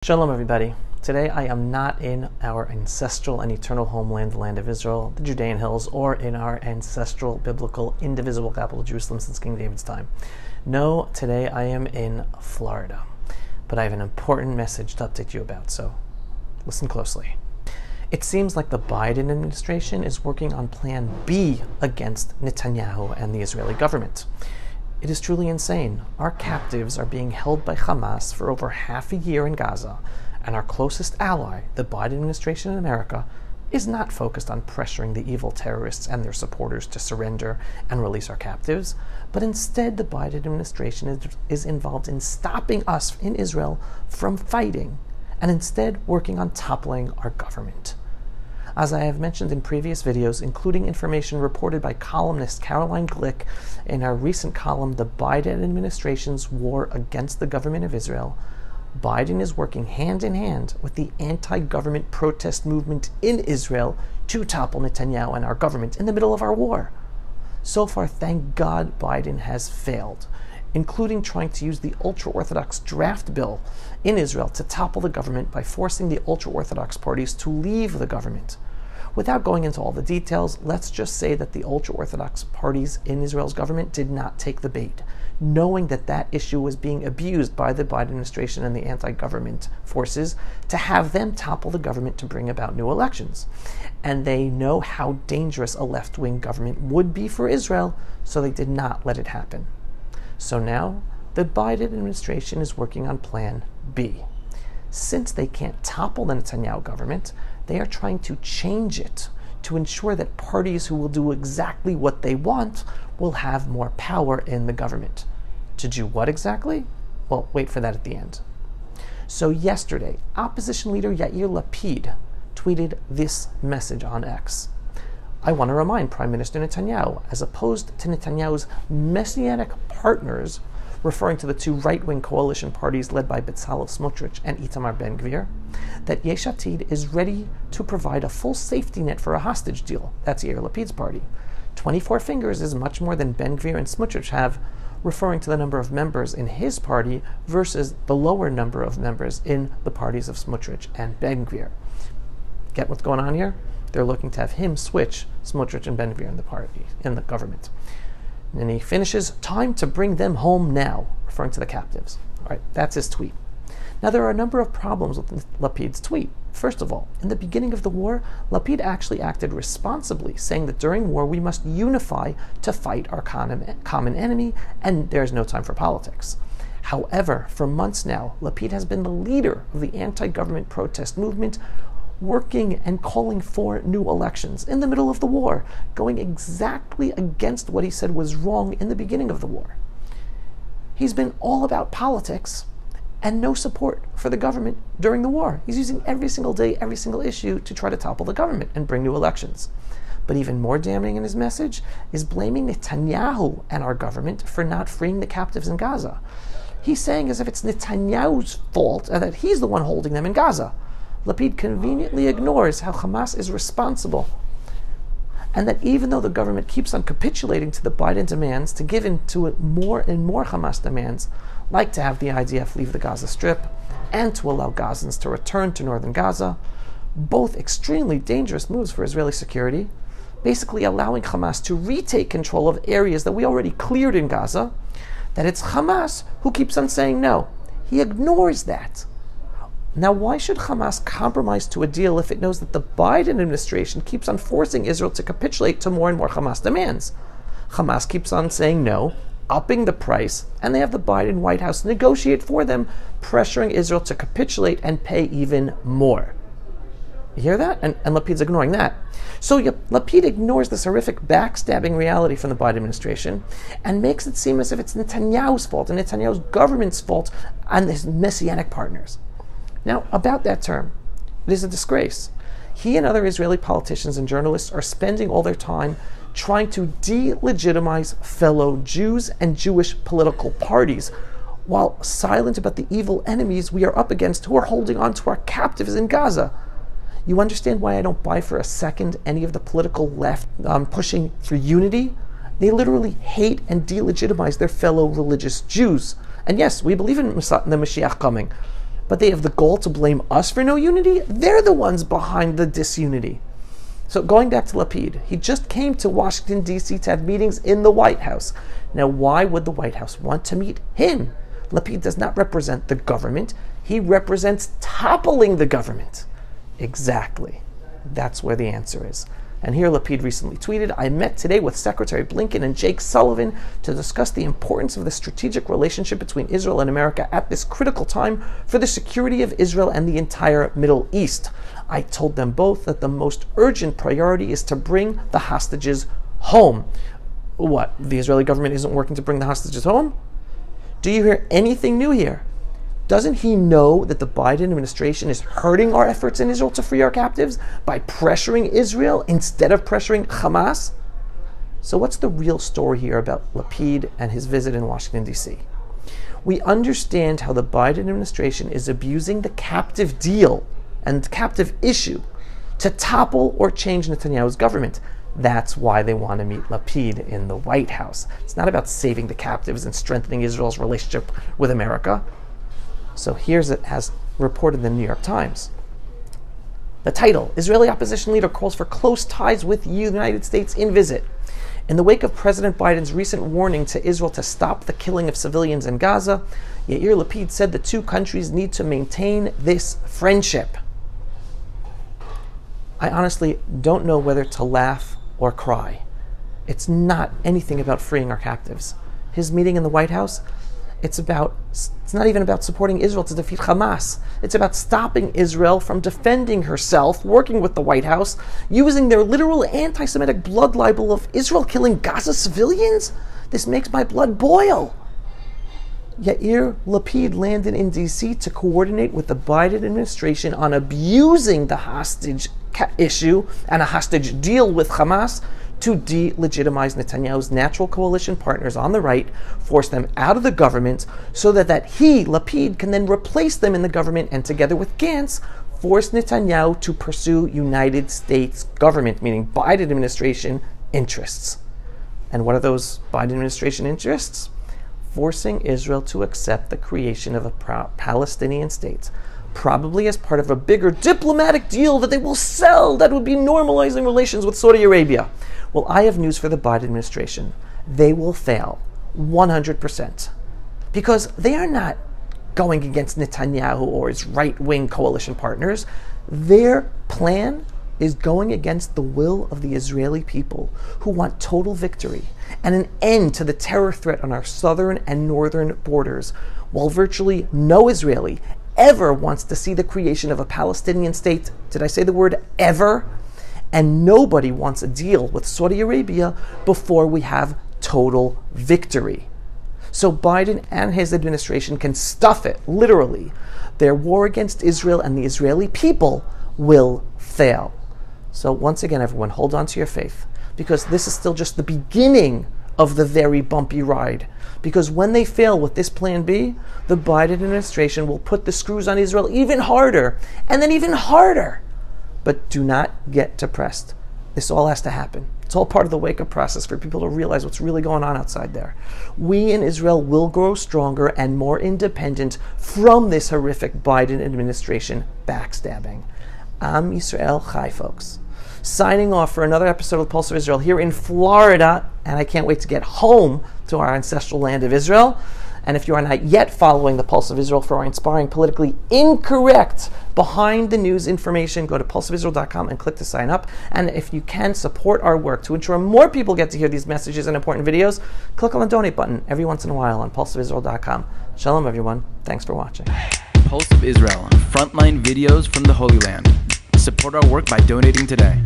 Shalom everybody. Today I am not in our ancestral and eternal homeland, the land of Israel, the Judean hills, or in our ancestral, biblical, indivisible capital, Jerusalem, since King David's time. No, today I am in Florida. But I have an important message to update you about, so listen closely. It seems like the Biden administration is working on Plan B against Netanyahu and the Israeli government. It is truly insane. Our captives are being held by Hamas for over half a year in Gaza, and our closest ally, the Biden administration in America, is not focused on pressuring the evil terrorists and their supporters to surrender and release our captives, but instead the Biden administration is involved in stopping us in Israel from fighting, and instead working on toppling our government. As I have mentioned in previous videos, including information reported by columnist Caroline Glick in her recent column, The Biden Administration's War Against the Government of Israel, Biden is working hand in hand with the anti-government protest movement in Israel to topple Netanyahu and our government in the middle of our war. So far, thank God, Biden has failed, including trying to use the ultra-Orthodox draft bill in Israel to topple the government by forcing the ultra-Orthodox parties to leave the government. Without going into all the details, let's just say that the ultra-Orthodox parties in Israel's government did not take the bait, knowing that that issue was being abused by the Biden administration and the anti-government forces to have them topple the government to bring about new elections. And they know how dangerous a left-wing government would be for Israel, so they did not let it happen. So now, the Biden administration is working on Plan B. Since they can't topple the Netanyahu government, they are trying to change it to ensure that parties who will do exactly what they want will have more power in the government. To do what exactly? Well, wait for that at the end. So yesterday, opposition leader Yair Lapid tweeted this message on X. I want to remind Prime Minister Netanyahu, as opposed to Netanyahu's messianic partners, referring to the two right-wing coalition parties led by Bezalel Smotrich and Itamar Ben-Gvir, that Yesh Atid is ready to provide a full safety net for a hostage deal. That's Yair Lapid's party. 24 fingers is much more than Ben-Gvir and Smotrich have, referring to the number of members in his party versus the lower number of members in the parties of Smotrich and Ben-Gvir. Get what's going on here? They're looking to have him switch Smotrich and Ben-Gvir in the party, in the government. And he finishes, time to bring them home now, referring to the captives. All right, that's his tweet. Now, there are a number of problems with Lapid's tweet. First of all, in the beginning of the war, Lapid actually acted responsibly, saying that during war we must unify to fight our common enemy, and there's no time for politics. However, for months now, Lapid has been the leader of the anti-government protest movement, working and calling for new elections in the middle of the war, going exactly against what he said was wrong in the beginning of the war. He's been all about politics and no support for the government during the war. He's using every single day, every single issue to try to topple the government and bring new elections. But even more damning in his message is blaming Netanyahu and our government for not freeing the captives in Gaza. He's saying as if it's Netanyahu's fault and that he's the one holding them in Gaza. Lapid conveniently ignores how Hamas is responsible, and that even though the government keeps on capitulating to the Biden demands to give in to more and more Hamas demands, like to have the IDF leave the Gaza Strip and to allow Gazans to return to northern Gaza, both extremely dangerous moves for Israeli security, basically allowing Hamas to retake control of areas that we already cleared in Gaza, that it's Hamas who keeps on saying no. He ignores that. Now, why should Hamas compromise to a deal if it knows that the Biden administration keeps on forcing Israel to capitulate to more and more Hamas demands? Hamas keeps on saying no, upping the price, and they have the Biden White House negotiate for them, pressuring Israel to capitulate and pay even more. You hear that? And Lapid's ignoring that. So Lapid ignores this horrific backstabbing reality from the Biden administration and makes it seem as if it's Netanyahu's fault and Netanyahu's government's fault and his messianic partners. Now, about that term, it is a disgrace. He and other Israeli politicians and journalists are spending all their time trying to delegitimize fellow Jews and Jewish political parties, while silent about the evil enemies we are up against who are holding on to our captives in Gaza. You understand why I don't buy for a second any of the political left pushing for unity? They literally hate and delegitimize their fellow religious Jews. And yes, we believe in the Mashiach coming. but they have the goal to blame us for no unity. They're the ones behind the disunity. So going back to Lapid, he just came to Washington, D.C. to have meetings in the White House. Now, why would the White House want to meet him? Lapid does not represent the government. He represents toppling the government. Exactly. That's where the answer is. And here Lapid recently tweeted, I met today with Secretary Blinken and Jake Sullivan to discuss the importance of the strategic relationship between Israel and America at this critical time for the security of Israel and the entire Middle East. I told them both that the most urgent priority is to bring the hostages home. What, the Israeli government isn't working to bring the hostages home? Do you hear anything new here? Doesn't he know that the Biden administration is hurting our efforts in Israel to free our captives by pressuring Israel instead of pressuring Hamas? So what's the real story here about Lapid and his visit in Washington, D.C.? We understand how the Biden administration is abusing the captive deal and captive issue to topple or change Netanyahu's government. That's why they want to meet Lapid in the White House. It's not about saving the captives and strengthening Israel's relationship with America. So here's it as reported in the New York Times. The title, Israeli opposition leader calls for close ties with the United States in visit. In the wake of President Biden's recent warning to Israel to stop the killing of civilians in Gaza, Yair Lapid said the two countries need to maintain this friendship. I honestly don't know whether to laugh or cry. It's not anything about freeing our captives. His meeting in the White House, it's not even about supporting Israel to defeat Hamas. It's about stopping Israel from defending herself, working with the White House, using their literal anti-Semitic blood libel of Israel killing Gaza civilians. This makes my blood boil. Yair Lapid landed in D.C. to coordinate with the Biden administration on abusing the hostage issue and a hostage deal with Hamas to delegitimize Netanyahu's natural coalition partners on the right, force them out of the government so that he, Lapid, can then replace them in the government and together with Gantz, force Netanyahu to pursue United States government, meaning Biden administration interests. And what are those Biden administration interests? Forcing Israel to accept the creation of a Palestinian state, probably as part of a bigger diplomatic deal that they will sell that would be normalizing relations with Saudi Arabia. Well, I have news for the Biden administration. They will fail 100% because they are not going against Netanyahu or his right-wing coalition partners. Their plan is going against the will of the Israeli people who want total victory and an end to the terror threat on our southern and northern borders, while virtually no Israeli ever wants to see the creation of a Palestinian state. Did I say the word ever? And nobody wants a deal with Saudi Arabia before we have total victory. So Biden and his administration can stuff it, literally. Their war against Israel and the Israeli people will fail. So once again, everyone, hold on to your faith, because this is still just the beginning of the very bumpy ride. Because when they fail with this plan B, the Biden administration will put the screws on Israel even harder, and then even harder. But do not get depressed. This all has to happen. It's all part of the wake-up process for people to realize what's really going on outside there. We in Israel will grow stronger and more independent from this horrific Biden administration backstabbing. Am Yisrael Chai, folks. Signing off for another episode of Pulse of Israel here in Florida, and I can't wait to get home to our ancestral land of Israel. And if you are not yet following the Pulse of Israel for our inspiring, politically incorrect, behind the news information, go to pulseofisrael.com and click to sign up. And if you can support our work to ensure more people get to hear these messages and important videos, click on the donate button every once in a while on pulseofisrael.com. Shalom, everyone. Thanks for watching. Pulse of Israel, frontline videos from the Holy Land. Support our work by donating today.